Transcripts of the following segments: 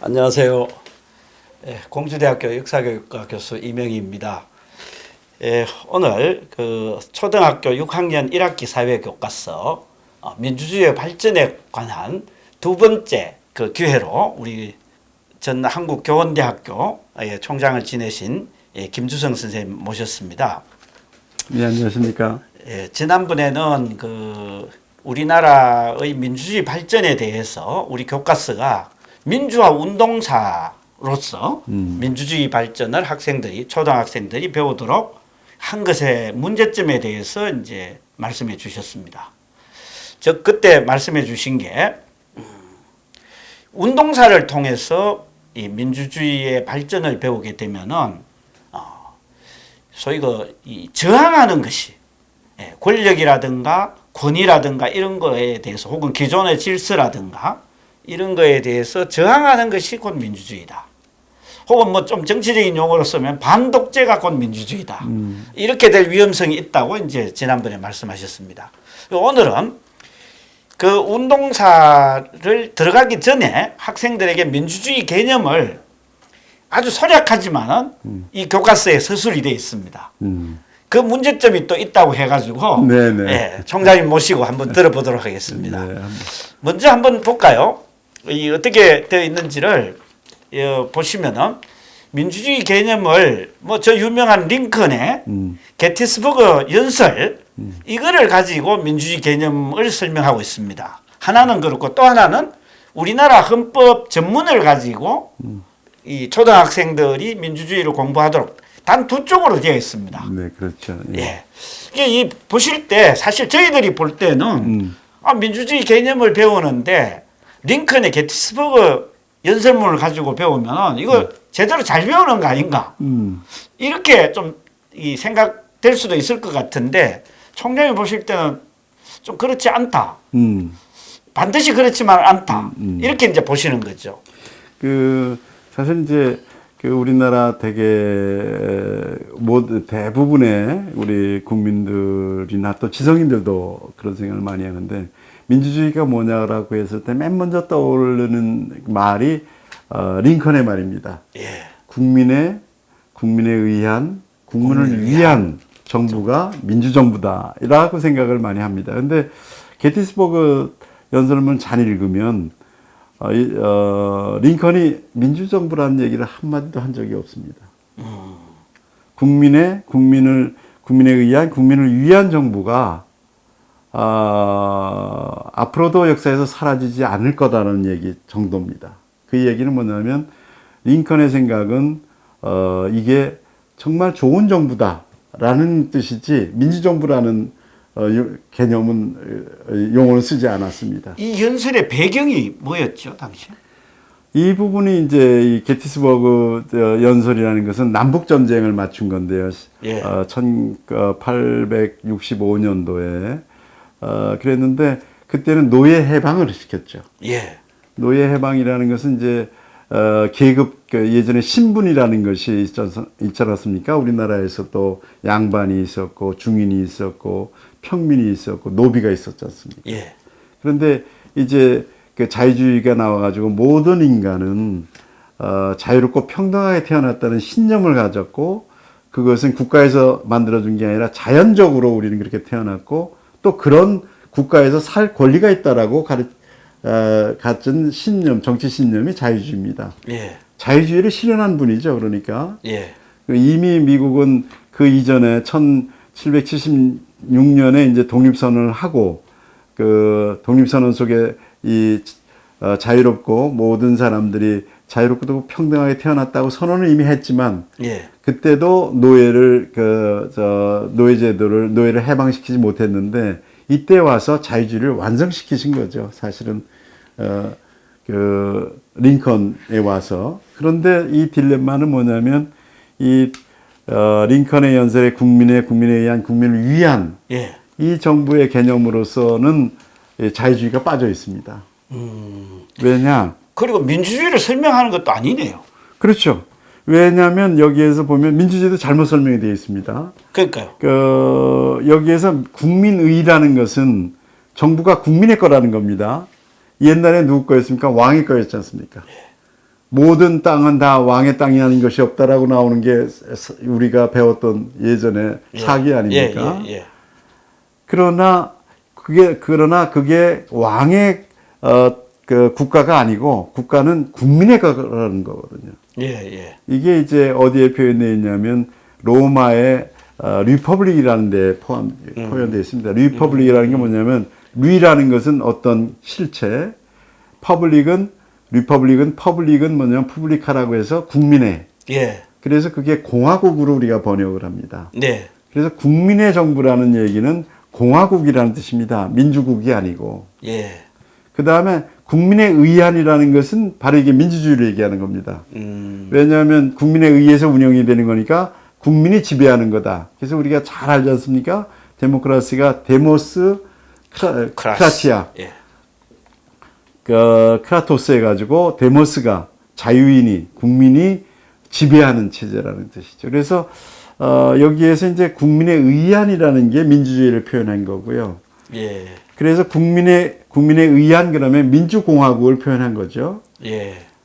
안녕하세요. 공주대학교 역사교육과 교수 이명희입니다. 오늘 초등학교 6학년 1학기 사회교과서 민주주의의 발전에 관한 두 번째 기회로 우리 전 한국교원대학교 총장을 지내신 김주성 선생님 모셨습니다. 네, 안녕하십니까. 지난번에는 우리나라의 민주주의 발전에 대해서 우리 교과서가 민주화 운동사로서 민주주의 발전을 초등학생들이 배우도록 한 것의 문제점에 대해서 이제 말씀해 주셨습니다. 그때 말씀해 주신 게 운동사를 통해서 이 민주주의의 발전을 배우게 되면은 소위 이 저항하는 것이 권력이라든가 권위라든가 이런 거에 대해서 혹은 기존의 질서라든가 이런 거에 대해서 저항하는 것이 곧 민주주의다. 혹은 뭐 좀 정치적인 용어로 쓰면 반독재가 곧 민주주의다. 이렇게 될 위험성이 있다고 이제 지난번에 말씀하셨습니다. 오늘은 그 운동사를 들어가기 전에 학생들에게 민주주의 개념을 아주 소략하지만은 이 교과서에 서술이 되어 있습니다. 그 문제점이 또 있다고 해가지고 총장님 모시고 한번 들어보도록 하겠습니다. 먼저 한번 볼까요? 어떻게 되어 있는지를 보시면은 민주주의 개념을 저 유명한 링컨의 게티스버그 연설 이거를 가지고 민주주의 개념을 설명하고 있습니다. 하나는 그렇고 또 하나는 우리나라 헌법 전문을 가지고 이 초등학생들이 민주주의를 공부하도록 단 두 쪽으로 되어 있습니다. 네, 그렇죠. 이게 보실 때 사실 저희들이 볼 때는 민주주의 개념을 배우는데 링컨의 게티스버그 연설문을 가지고 배우면 이거 제대로 잘 배우는 거 아닌가 이렇게 좀 생각될 수도 있을 것 같은데 총장이 보실 때는 좀 그렇지 않다. 반드시 그렇지만 않다. 이렇게 이제 보시는 거죠. 사실 이제 우리나라 대부분의 우리 국민들이나 또 지성인들도 그런 생각을 많이 하는데 민주주의가 뭐냐라고 했을 때 맨 먼저 떠오르는 말이 링컨의 말입니다. 국민에 의한 국민을 위한 정부가 민주정부다라고 생각을 많이 합니다. 그런데 게티스버그 연설문 잘 읽으면 링컨이 민주정부라는 얘기를 한마디도 한 적이 없습니다. 국민에 의한 국민을 위한 정부가 앞으로도 역사에서 사라지지 않을 거다라는 얘기 정도입니다. 그 얘기는 뭐냐면 링컨의 생각은 이게 정말 좋은 정부다라는 뜻이지 민주정부라는 개념은 용어를 쓰지 않았습니다. 이 연설의 배경이 뭐였죠, 당시? 이 부분이 이제 이 게티스버그 연설이라는 것은 남북 전쟁을 맞춘 건데요. 1865년도에 그랬는데 그때는 노예 해방을 시켰죠. 노예 해방이라는 것은 이제 계급 예전에 신분이라는 것이 있지 않았습니까? 우리나라에서 또 양반이 있었고 중인이 있었고 평민이 있었고 노비가 있었지 않습니까? 그런데 이제 자유주의가 나와가지고 모든 인간은 자유롭고 평등하게 태어났다는 신념을 가졌고 그것은 국가에서 만들어준 게 아니라 자연적으로 우리는 그렇게 태어났고 또 그런 국가에서 살 권리가 있다라고 갖은 신념, 정치 신념이 자유주의입니다. 자유주의를 실현한 분이죠. 그러니까 이미 미국은 그 이전에 1776년에 이제 독립선언을 하고 그 독립선언 속에 자유롭고 모든 사람들이 자유롭고 평등하게 태어났다고 선언을 이미 했지만 그때도 노예제도를 해방시키지 못했는데 이때 와서 자유주의를 완성시키신 거죠. 사실은 링컨에 와서. 그런데 이 딜레마는 뭐냐면 링컨의 연설에 국민에 의한 국민을 위한 이 정부의 개념으로서는 자유주의가 빠져 있습니다. 왜냐? 그리고 민주주의를 설명하는 것도 아니네요. 그렇죠. 왜냐하면 여기에서 보면 민주주의도 잘못 설명이 되어 있습니다. 그러니까요. 여기에서 국민의라는 것은 정부가 국민의 거라는 겁니다. 옛날에 누구 거였습니까? 왕의 거였지 않습니까? 모든 땅은 다 왕의 땅이 아닌 것이 없다라고 나오는 게 우리가 배웠던 예전에 사기 아닙니까? 그러나 그게 왕의 그 국가가 아니고 국가는 국민의 거라는 거거든요. 이게 이제 어디에 표현되어 있냐면 로마의 리퍼블릭이라는 데 표현되어 있습니다. 리퍼블릭이라는 게 뭐냐면 리라는 것은 어떤 실체, 리퍼블릭은 뭐냐면 푸블리카라고 해서 국민의. 그래서 그게 공화국으로 우리가 번역을 합니다. 그래서 국민의 정부라는 얘기는 공화국이라는 뜻입니다. 민주국이 아니고. 그 다음에 국민에 의한이라는 것은 바로 이게 민주주의를 얘기하는 겁니다. 왜냐하면 국민에 의해서 운영이 되는 거니까 국민이 지배하는 거다. 그래서 우리가 잘 알지 않습니까? 데모크라시가 데모스 크라시아. 크라토스 해가지고 데모스가 자유인이 국민이 지배하는 체제라는 뜻이죠. 그래서 여기에서 이제 국민에 의한이라는 게 민주주의를 표현한 거고요. 그래서 국민에 의한 그러면 민주공화국을 표현한 거죠.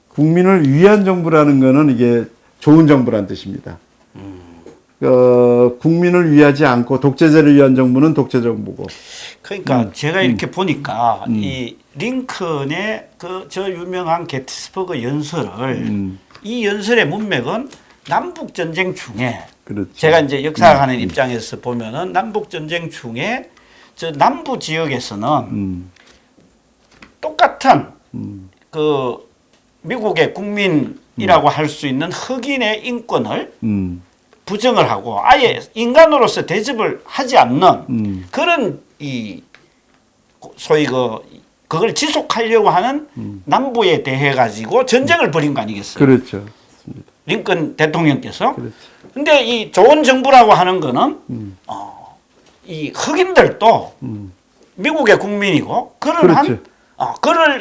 국민을 위한 정부라는 거는 이게 좋은 정부라는 뜻입니다. 국민을 위하지 않고 독재자를 위한 정부는 독재 정부고. 그러니까 제가 이렇게 보니까 이 링컨의 저 유명한 게티스버그 연설을 이 연설의 문맥은 남북 전쟁 중에 그렇죠. 제가 이제 역사하는 입장에서 보면은 남북 전쟁 중에 저 남부 지역에서는 똑같은 그 미국의 국민이라고 할 수 있는 흑인의 인권을 부정을 하고 아예 인간으로서 대접을 하지 않는 그런 이 소위 그걸 지속하려고 하는 남부에 대해 가지고 전쟁을 벌인 거 아니겠어요? 그렇죠. 맞습니다. 링컨 대통령께서. 그렇죠. 근데 이 좋은 정부라고 하는 거는 이 흑인들도 미국의 국민이고 그러한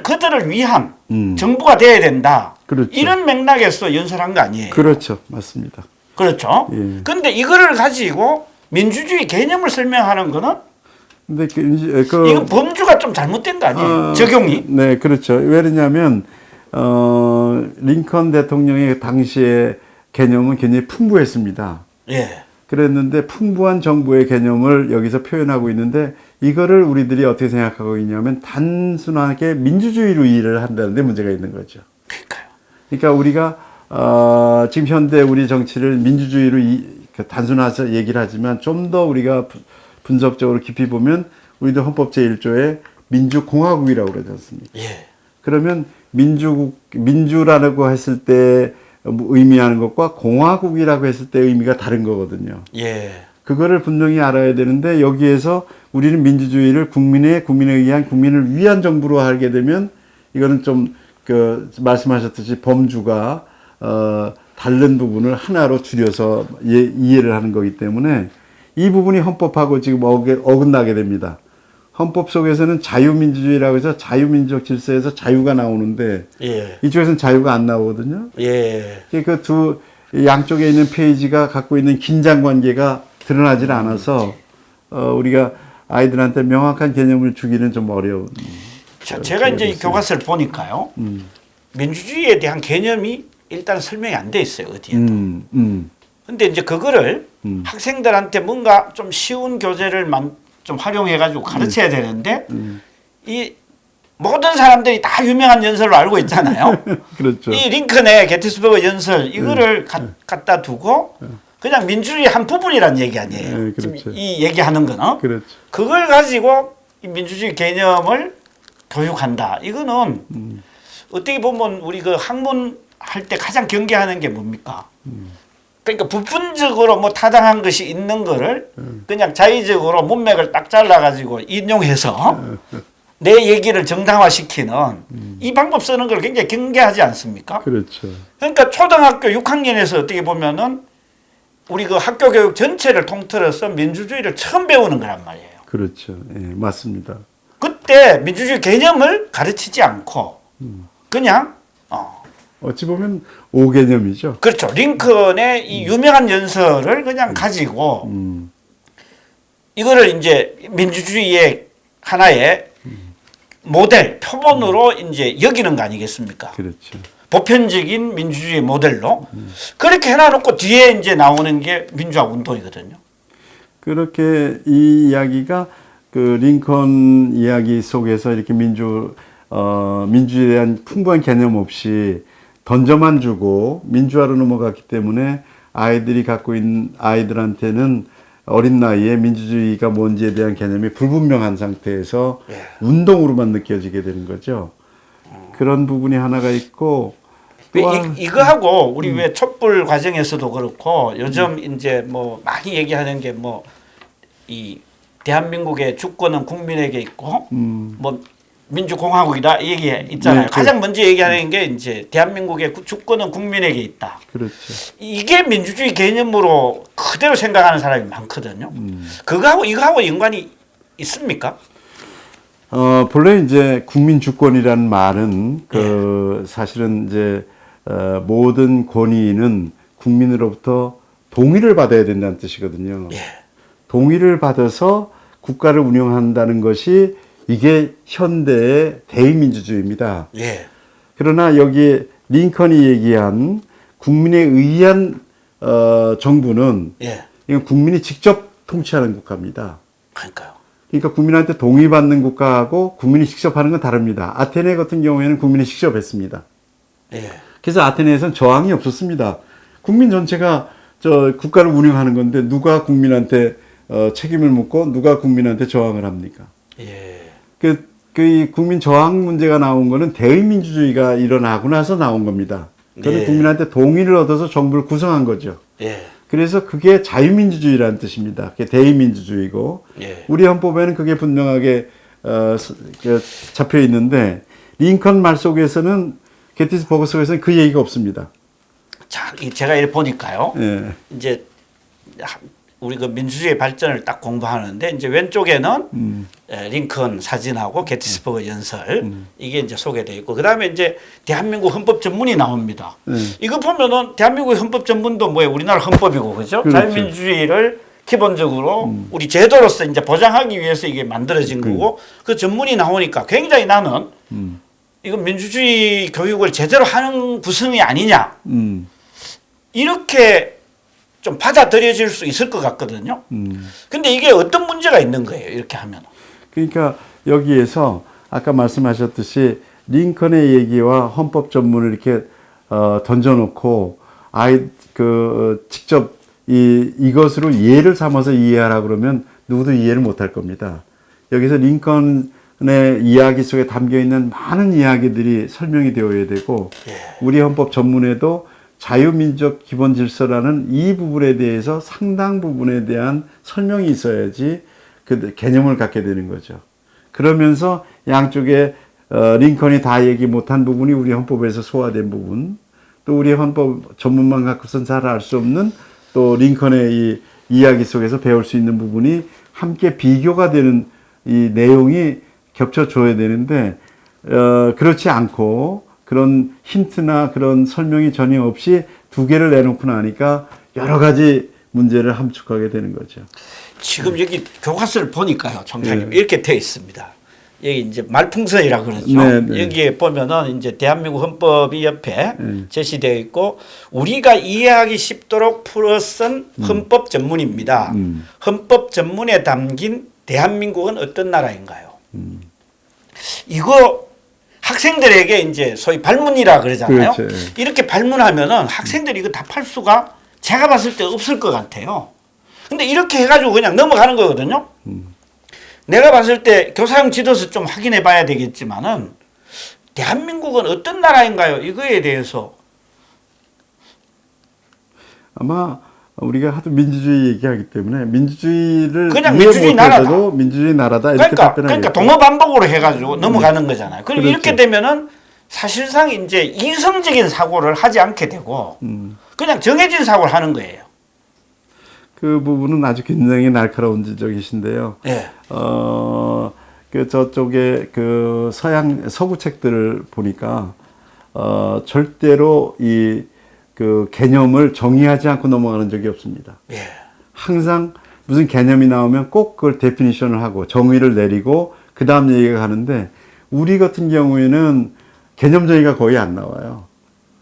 그들을 위한 정부가 돼야 된다. 그렇죠. 이런 맥락에서 연설한 거 아니에요? 그렇죠. 맞습니다. 그렇죠. 그런데 이거를 가지고 민주주의 개념을 설명하는 거는 근데 이거 범주가 좀 잘못된 거 아니에요? 적용이? 네, 그렇죠. 왜냐하면 링컨 대통령의 당시의 개념은 굉장히 풍부했습니다. 그랬는데 풍부한 정부의 개념을 여기서 표현하고 있는데 이거를 우리들이 어떻게 생각하고 있냐면 단순하게 민주주의로 이해를 한다는 데 문제가 있는 거죠. 그러니까 우리가 지금 현대 우리 정치를 민주주의로 단순화해서 얘기를 하지만 좀 더 우리가 분석적으로 깊이 보면 우리도 헌법 제1조에 민주공화국이라고 그러지 않습니까? 그러면 민주라고 했을 때 의미하는 것과 공화국이라고 했을 때 의미가 다른 거거든요. 그거를 분명히 알아야 되는데 여기에서 우리는 민주주의를 국민에 의한 국민을 위한 정부로 하게 되면 이거는 좀 말씀하셨듯이 범주가 다른 부분을 하나로 줄여서 이해를 하는 거기 때문에 이 부분이 헌법하고 지금 어긋나게 됩니다. 헌법 속에서는 자유민주주의라고 해서 자유민주적 질서에서 자유가 나오는데 이쪽에서는 자유가 안 나오거든요. 그 두 양쪽에 있는 페이지가 갖고 있는 긴장 관계가 드러나질 않아서 우리가 아이들한테 명확한 개념을 주기는 좀 어려운. 제가 이제 이 교과서를 보니까요. 민주주의에 대한 개념이 일단 설명이 안 돼 있어요. 어디에도. 근데 이제 그거를 학생들한테 뭔가 좀 쉬운 교재를 좀 활용해가지고 가르쳐야 되는데 이 모든 사람들이 다 유명한 연설을 알고 있잖아요. 그렇죠. 이 링컨의 게티스버그 연설 이거를 갖다 두고 그냥 민주주의 한 부분이란 얘기 아니에요. 그렇죠. 이 얘기하는 거는 그렇죠. 그걸 가지고 이 민주주의 개념을 교육한다. 이거는 어떻게 보면 우리 그 학문 할 때 가장 경계하는 게 뭡니까? 그러니까 부분적으로 뭐 타당한 것이 있는 거를 그냥 자의적으로 문맥을 딱 잘라가지고 인용해서 내 얘기를 정당화시키는 이 방법 쓰는 걸 굉장히 경계하지 않습니까? 그렇죠. 그러니까 초등학교 6학년에서 어떻게 보면은 우리 그 학교 교육 전체를 통틀어서 민주주의를 처음 배우는 거란 말이에요. 그렇죠. 맞습니다. 그때 민주주의 개념을 가르치지 않고 그냥 어찌 보면 오개념이죠. 그렇죠. 링컨의 이 유명한 연설을 그냥 가지고 이거를 이제 민주주의의 하나의 모델, 표본으로 이제 여기는 거 아니겠습니까? 그렇죠. 보편적인 민주주의 모델로 그렇게 해놔놓고 뒤에 이제 나오는 게 민주화 운동이거든요. 그렇게 이 이야기가 그 링컨 이야기 속에서 이렇게 민주주의에 대한 풍부한 개념 없이 던져만 주고 민주화로 넘어갔기 때문에 아이들이 갖고 있는 아이들한테는 어린 나이에 민주주의가 뭔지에 대한 개념이 불분명한 상태에서 운동으로만 느껴지게 되는 거죠. 그런 부분이 하나가 있고 이거하고 우리 왜 촛불 과정에서도 그렇고 요즘 이제 뭐 많이 얘기하는 게 뭐 이 대한민국의 주권은 국민에게 있고 뭐 민주공화국이다 이 얘기 있잖아요. 네, 가장 먼저 얘기하는 게 이제 대한민국의 주권은 국민에게 있다. 그렇죠. 이게 민주주의 개념으로 그대로 생각하는 사람이 많거든요. 그거하고 이거하고 연관이 있습니까? 본래 이제 국민 주권이라는 말은 그 사실은 이제 모든 권위는 국민으로부터 동의를 받아야 된다는 뜻이거든요. 예. 동의를 받아서 국가를 운영한다는 것이 이게 현대의 대의민주주의입니다. 예. 그러나 여기 링컨이 얘기한 국민에 의한 정부는 이건 국민이 직접 통치하는 국가입니다. 그러니까요. 그러니까 국민한테 동의받는 국가하고 국민이 직접 하는 건 다릅니다. 아테네 같은 경우에는 국민이 직접 했습니다. 예. 그래서 아테네에서는 저항이 없었습니다. 국민 전체가 저 국가를 운영하는 건데 누가 국민한테 책임을 묻고 누가 국민한테 저항을 합니까? 예. 이 국민 저항 문제가 나온 거는 대의민주주의가 일어나고 나서 나온 겁니다. 그는 국민한테 동의를 얻어서 정부를 구성한 거죠. 예. 그래서 그게 자유민주주의라는 뜻입니다. 그게 대의민주주의고 우리 헌법에는 그게 분명하게 잡혀 있는데 링컨 말 속에서는 게티스버그 속에서는 그 얘기가 없습니다. 자, 제가 이렇게 보니까요. 예. 이제 우리 그 민주주의 발전을 딱 공부하는데 이제 왼쪽에는 링컨 사진하고 게티스버그 연설 이게 이제 소개되어 있고 그다음에 이제 대한민국 헌법 전문이 나옵니다. 이거 보면은 대한민국의 헌법 전문도 뭐예요? 우리나라 헌법이고 그죠? 그렇죠. 자유민주주의를 기본적으로 우리 제도로서 이제 보장하기 위해서 이게 만들어진 거고 그 전문이 나오니까 굉장히 나는 이건 민주주의 교육을 제대로 하는 구성이 아니냐 이렇게 좀 받아들여질 수 있을 것 같거든요. 근데 이게 어떤 문제가 있는 거예요? 이렇게 하면. 그러니까 여기에서 아까 말씀하셨듯이 링컨의 얘기와 헌법 전문을 이렇게 던져놓고 직접 이것으로 예를 삼아서 이해하라 그러면 누구도 이해를 못할 겁니다. 여기서 링컨의 이야기 속에 담겨 있는 많은 이야기들이 설명이 되어야 되고 우리 헌법 전문에도 자유민주적 기본질서라는 이 부분에 대해서 상당 부분에 대한 설명이 있어야지 그 개념을 갖게 되는 거죠. 그러면서 양쪽에 링컨이 다 얘기 못한 부분이 우리 헌법에서 소화된 부분, 또 우리 헌법 전문만 갖고선 잘 알 수 없는 또 링컨의 이 이야기 속에서 배울 수 있는 부분이 함께 비교가 되는 이 내용이 겹쳐줘야 되는데 그렇지 않고 그런 힌트나 그런 설명이 전혀 없이 두 개를 내놓고 나니까 여러 가지 문제를 함축하게 되는 거죠. 지금 여기 교과서를 보니까요, 총장님 이렇게 되어 있습니다. 여기 이제 말풍선이라 그러죠. 여기에 보면은 이제 대한민국 헌법이 옆에 제시되어 있고 우리가 이해하기 쉽도록 풀어 쓴 헌법 전문입니다. 헌법 전문에 담긴 대한민국은 어떤 나라인가요? 이거 학생들에게 이제 소위 발문이라 그러잖아요. 그렇죠. 이렇게 발문하면은 학생들이 이거 답할 수가 제가 봤을 때 없을 것 같아요. 근데 이렇게 해가지고 그냥 넘어가는 거거든요. 내가 봤을 때 교사용 지도서 좀 확인해 봐야 되겠지만은 대한민국은 어떤 나라인가요? 이거에 대해서 아마 우리가 하도 민주주의 얘기하기 때문에 민주주의를 그냥 민주주의 나라다. 민주주의 나라다 이렇게 그러니까 동어반복으로 해가지고 넘어가는 거잖아요. 그럼 그렇죠. 이렇게 되면은 사실상 이제 이성적인 사고를 하지 않게 되고 그냥 정해진 사고를 하는 거예요. 그 부분은 아주 굉장히 날카로운 지적이신데요. 네. 그 저쪽에 그 서구 책들을 보니까 절대로 그 개념을 정의하지 않고 넘어가는 적이 없습니다. 예. 항상 무슨 개념이 나오면 꼭 그걸 데피니션을 하고 정의를 내리고 그 다음 얘기가 가는데 우리 같은 경우에는 개념 정의가 거의 안 나와요.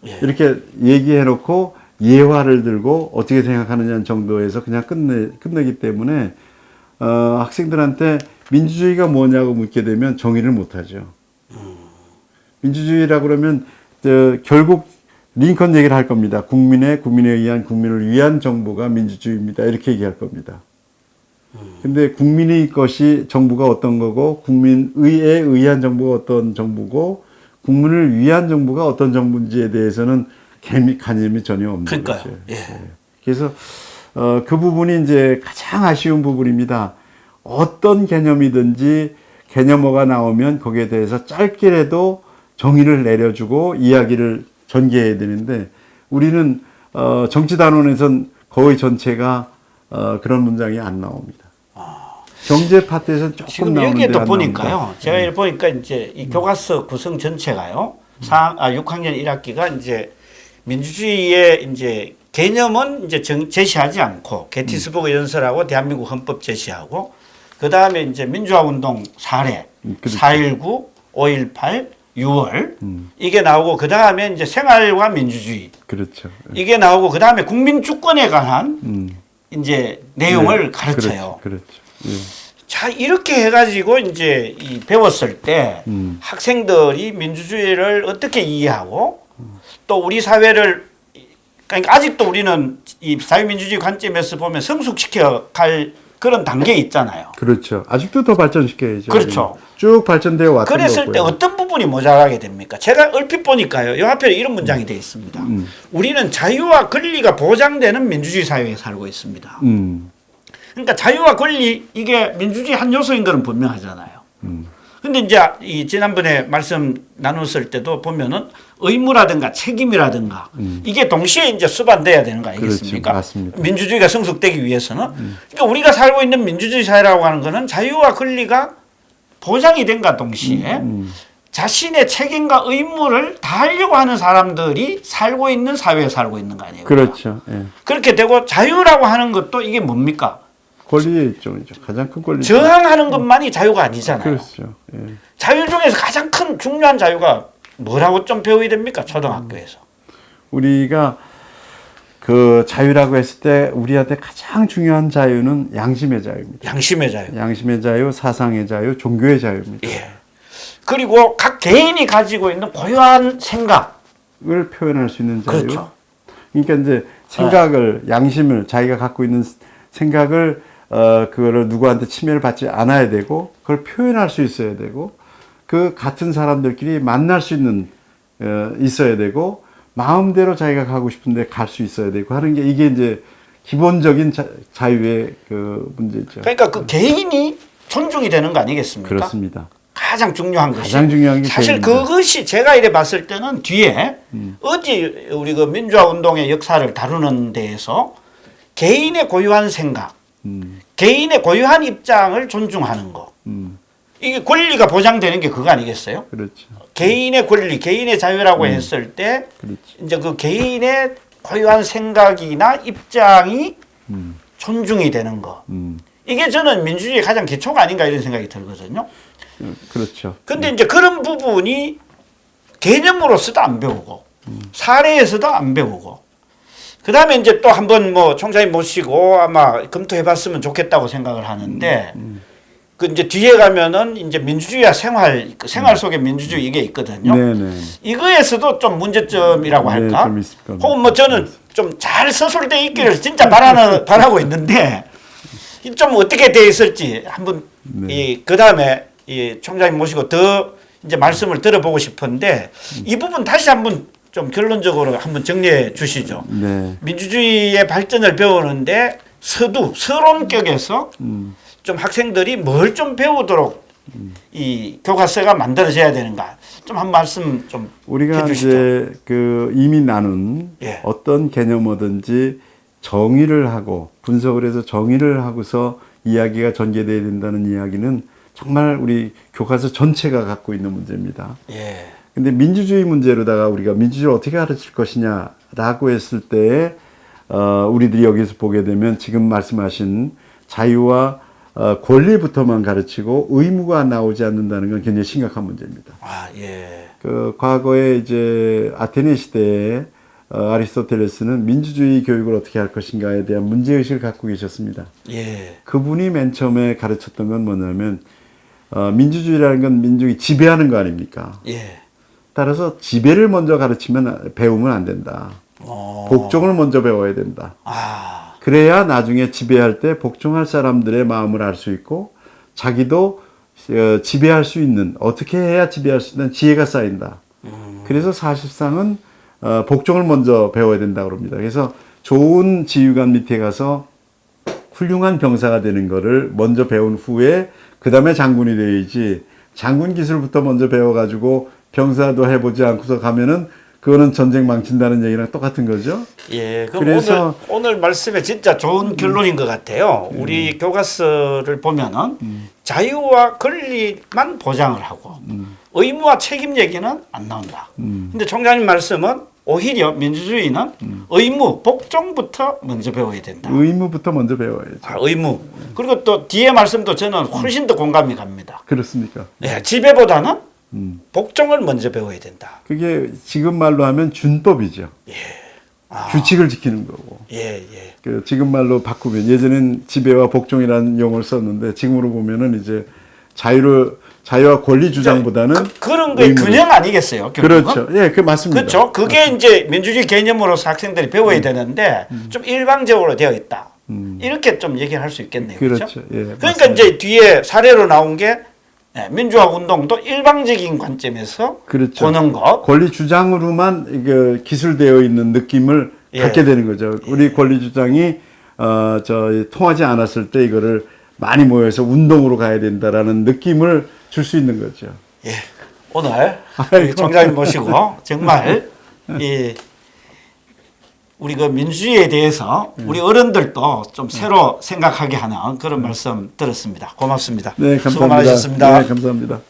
예. 이렇게 얘기해 놓고 예화를 들고 어떻게 생각하느냐 정도에서 그냥 끝내기 때문에 학생들한테 민주주의가 뭐냐고 묻게 되면 정의를 못하죠. 민주주의라고 그러면 결국 링컨 얘기를 할 겁니다. 국민에 의한 국민을 위한 정부가 민주주의입니다. 이렇게 얘기할 겁니다. 근데 국민의 것이 정부가 어떤 거고 국민에 의한 정부가 어떤 정부고 국민을 위한 정부가 어떤 정부인지에 대해서는 개념이 전혀 없는 그러니까요. 거죠. 예. 그래서 그 부분이 이제 가장 아쉬운 부분입니다. 어떤 개념이든지 개념어가 나오면 거기에 대해서 짧게라도 정의를 내려주고 이야기를 전개해야 되는데 우리는 정치단원에선 거의 전체가 그런 문장이 안 나옵니다. 경제 파트에서는 조금 지금 나오는데 여기에 또 안 보니까요. 나옵니다. 제가 이렇게 보니까 이제 이 교과서 구성 전체가요. 6학년 1학기가 이제 민주주의의 이제 개념은 이제 제시하지 않고 게티스버그 연설하고 대한민국 헌법 제시하고 그 다음에 이제 민주화 운동 사례, 그렇죠. 4.19, 5.18, 6월 이게 나오고 그 다음에 이제 생활과 민주주의 그렇죠. 이게 나오고 그 다음에 국민 주권에 관한 이제 내용을 네, 가르쳐요. 그렇죠. 예. 자, 이렇게 해가지고 이제 배웠을 때 학생들이 민주주의를 어떻게 이해하고 또 우리 사회를 그러니까 아직도 우리는 이 사회민주주의 관점에서 보면 성숙시켜 갈 그런 단계에 있잖아요. 그렇죠. 아직도 더 발전시켜야죠. 그렇죠. 쭉 발전되어 왔던 그랬을 때 거고요. 어떤 부분이 모자라게 됩니까? 제가 얼핏 보니까요. 요 앞에 이런 문장이 되어 있습니다. 우리는 자유와 권리가 보장되는 민주주의 사회에 살고 있습니다. 그러니까 자유와 권리 이게 민주주의 한 요소인 것은 분명하잖아요. 근데 이제 이 지난번에 말씀 나눴을 때도 보면은 의무라든가 책임이라든가 이게 동시에 이제 수반돼야 되는 거 아니겠습니까? 그렇죠. 맞습니다. 민주주의가 성숙되기 위해서는. 그러니까 우리가 살고 있는 민주주의 사회라고 하는 거는 자유와 권리가 보장이 된과 동시에 자신의 책임과 의무를 다하려고 하는 사람들이 살고 있는 사회에 살고 있는 거 아니에요? 그렇죠. 예. 그렇게 되고 자유라고 하는 것도 이게 뭡니까? 권리의 일종이죠. 가장 큰 권리. 저항하는 것만이 자유가 아니잖아요. 그렇죠. 예. 자유 중에서 가장 큰 중요한 자유가 뭐라고 좀 배워야 됩니까? 초등학교에서. 우리가 그 자유라고 했을 때 우리한테 가장 중요한 자유는 양심의 자유입니다. 양심의 자유. 양심의 자유, 사상의 자유, 종교의 자유입니다. 예. 그리고 각 개인이 가지고 있는 고유한 생각을 표현할 수 있는 자유. 그렇죠. 그러니까 이제 생각을 양심을 자기가 갖고 있는 생각을 그거를 누구한테 침해를 받지 않아야 되고 그걸 표현할 수 있어야 되고 그 같은 사람들끼리 만날 수 있는 있어야 되고 마음대로 자기가 가고 싶은데 갈 수 있어야 되고 하는 게 이게 이제 기본적인 자유의 그 문제죠. 그러니까 그 개인이 존중이 되는 거 아니겠습니까? 그렇습니다. 가장 중요한 것이. 가장 중요한 게 사실 개인입니다. 그것이 제가 이래 봤을 때는 뒤에 어디 우리 그 민주화 운동의 역사를 다루는 데에서 개인의 고유한 생각, 개인의 고유한 입장을 존중하는 거. 이게 권리가 보장되는 게 그거 아니겠어요? 그렇죠. 개인의 권리, 개인의 자유라고 했을 때 그렇죠. 이제 그 개인의 고유한 생각이나 입장이 존중이 되는 거. 이게 저는 민주주의의 가장 기초가 아닌가 이런 생각이 들거든요. 그렇죠. 근데 이제 그런 부분이 개념으로서도 안 배우고 사례에서도 안 배우고 그 다음에 이제 또 한번 뭐 총장님 모시고 아마 검토해 봤으면 좋겠다고 생각을 하는데 그 이제 뒤에 가면은 이제 민주주의와 생활, 그 생활 속에 민주주의 이게 있거든요. 네네. 이거에서도 좀 문제점이라고 할까? 좀 있을 겁니다. 혹은 뭐 저는 좀 잘 서술돼 있기를 진짜 바라고 있는데 좀 어떻게 돼 있을지 한번 그 다음에 이 총장님 모시고 더 이제 말씀을 들어보고 싶은데 이 부분 다시 한번 좀 결론적으로 한번 정리해 주시죠. 네. 민주주의의 발전을 배우는데 서론격에서 좀 학생들이 뭘 좀 배우도록 이 교과서가 만들어져야 되는가 좀 한 말씀 좀 우리가 해주시죠. 이제 그 이미 나눈 예. 어떤 개념이든지 정의를 하고 분석을 해서 정의를 하고서 이야기가 전개돼야 된다는 이야기는 정말 우리 교과서 전체가 갖고 있는 문제입니다. 예. 근데 민주주의 문제로다가 우리가 민주주의를 어떻게 가르칠 것이냐라고 했을 때 우리들이 여기서 보게 되면 지금 말씀하신 자유와 권리부터만 가르치고 의무가 나오지 않는다는 건 굉장히 심각한 문제입니다. 아, 예. 그 과거에 이제 아테네 시대에 아리스토텔레스는 민주주의 교육을 어떻게 할 것인가에 대한 문제의식을 갖고 계셨습니다. 예. 그분이 맨 처음에 가르쳤던 건 뭐냐면 민주주의라는 건 민중이 지배하는 거 아닙니까? 예. 따라서 지배를 먼저 배우면 안 된다. 복종을 먼저 배워야 된다. 아. 그래야 나중에 지배할 때 복종할 사람들의 마음을 알 수 있고 자기도 지배할 수 있는, 어떻게 해야 지배할 수 있는 지혜가 쌓인다. 그래서 사실상은 복종을 먼저 배워야 된다고 합니다. 그래서 좋은 지휘관 밑에 가서 훌륭한 병사가 되는 거를 먼저 배운 후에 그 다음에 장군이 되어야지, 장군 기술부터 먼저 배워가지고 병사도 해보지 않고서 가면은 그거는 전쟁 망친다는 얘기랑 똑같은 거죠. 예, 그럼 그래서 오늘 말씀에 진짜 좋은 결론인 것 같아요. 우리 교과서를 보면은 자유와 권리만 보장을 하고 의무와 책임 얘기는 안 나온다. 근데 총장님 말씀은 오히려 민주주의는 의무, 복종부터 먼저 배워야 된다. 의무부터 먼저 배워야죠. 아, 의무. 그리고 또 뒤에 말씀도 저는 훨씬 더 공감이 갑니다. 그렇습니까? 예, 지배보다는 복종을 먼저 배워야 된다. 그게 지금 말로 하면 준법이죠. 예. 아. 규칙을 지키는 거고. 예, 예. 그 지금 말로 바꾸면, 예전엔 지배와 복종이라는 용어를 썼는데 지금으로 보면은 이제 자유와 권리 주장보다는 그런 거의 균형 아니겠어요? 결국은? 그렇죠. 예, 그 맞습니다. 그렇죠. 그게 맞습니다. 이제 민주주의 개념으로서 학생들이 배워야 되는데 좀 일방적으로 되어 있다. 이렇게 좀 얘기를 할 수 있겠네요. 그렇죠. 예, 그러니까 맞습니다. 이제 뒤에 사례로 나온 게 민주화 운동도 일방적인 관점에서 그렇죠. 보는 것. 권리 주장으로만 이게 기술되어 있는 느낌을 예. 갖게 되는 거죠. 우리 권리 주장이 통하지 않았을 때 이거를 많이 모여서 운동으로 가야 된다라는 느낌을 줄 수 있는 거죠. 예. 오늘 우리 총장님 모시고 정말 우리 그 민주주의에 대해서 우리 어른들도 좀 새로 생각하게 하는 그런 말씀 들었습니다. 고맙습니다. 네, 감사합니다. 수고 많으셨습니다. 네, 감사합니다.